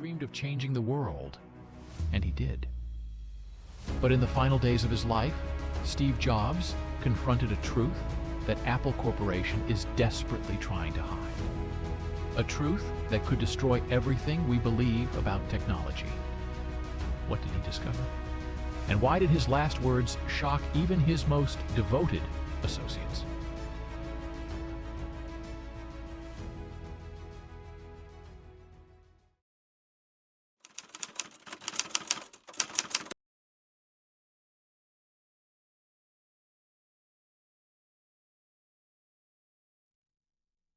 dreamed of changing the world, and he did. But in the final days of his life, Steve Jobs confronted a truth that Apple Corporation is desperately trying to hide. A truth that could destroy everything we believe about technology. What did he discover? And why did his last words shock even his most devoted associates?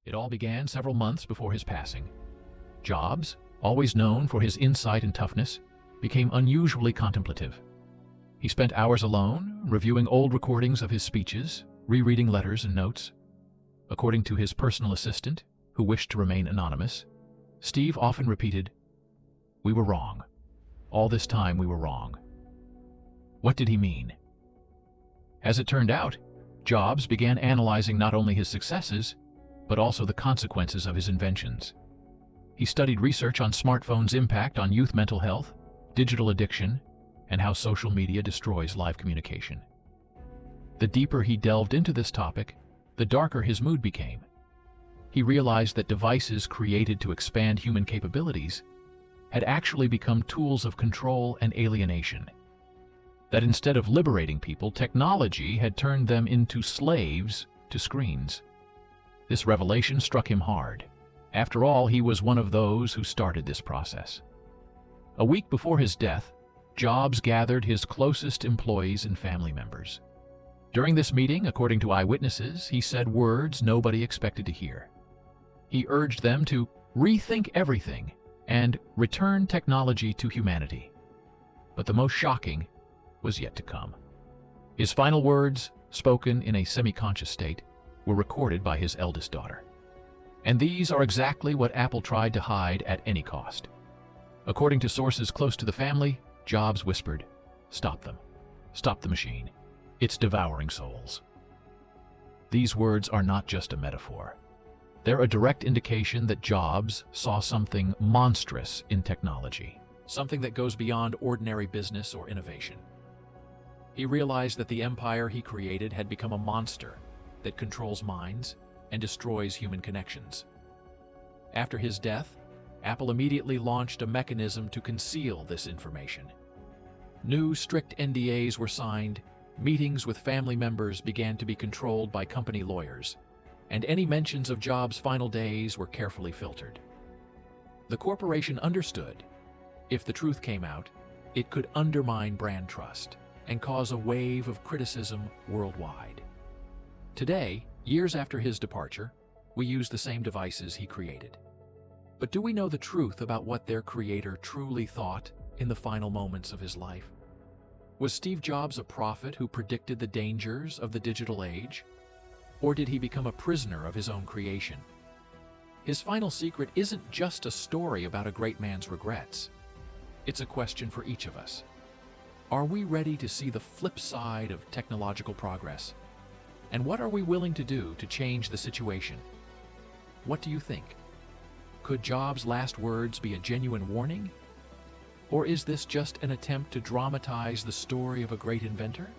It all began several months before his passing. Jobs, always known for his insight and toughness, became unusually contemplative. He spent hours alone, reviewing old recordings of his speeches, rereading letters and notes. According to his personal assistant, who wished to remain anonymous, Steve often repeated, "We were wrong. All this time we were wrong." What did he mean? As it turned out, Jobs began analyzing not only his successes, but also the consequences of his inventions. He studied research on smartphones' impact on youth mental health, digital addiction, and how social media destroys live communication. The deeper he delved into this topic, the darker his mood became. He realized that devices created to expand human capabilities had actually become tools of control and alienation. That instead of liberating people, technology had turned them into slaves to screens. This revelation struck him hard. After all, he was one of those who started this process. A week before his death, Jobs gathered his closest employees and family members. During this meeting, according to eyewitnesses, he said words nobody expected to hear. He urged them to rethink everything and return technology to humanity. But the most shocking was yet to come. His final words, spoken in a semi-conscious state, were recorded by his eldest daughter. And these are exactly what Apple tried to hide at any cost. According to sources close to the family, Jobs whispered, "Stop them. Stop the machine. It's devouring souls." These words are not just a metaphor. They're a direct indication that Jobs saw something monstrous in technology, something that goes beyond ordinary business or innovation. He realized that the empire he created had become a monster that controls minds and destroys human connections. After his death, Apple immediately launched a mechanism to conceal this information. New strict NDAs were signed, meetings with family members began to be controlled by company lawyers, and any mentions of Jobs' final days were carefully filtered. The corporation understood, if the truth came out, it could undermine brand trust and cause a wave of criticism worldwide. Today, years after his departure, we use the same devices he created. But do we know the truth about what their creator truly thought in the final moments of his life? Was Steve Jobs a prophet who predicted the dangers of the digital age? Or did he become a prisoner of his own creation? His final secret isn't just a story about a great man's regrets. It's a question for each of us. Are we ready to see the flip side of technological progress? And what are we willing to do to change the situation? What do you think? Could Jobs' last words be a genuine warning? Or is this just an attempt to dramatize the story of a great inventor?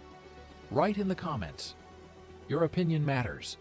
Write in the comments. Your opinion matters.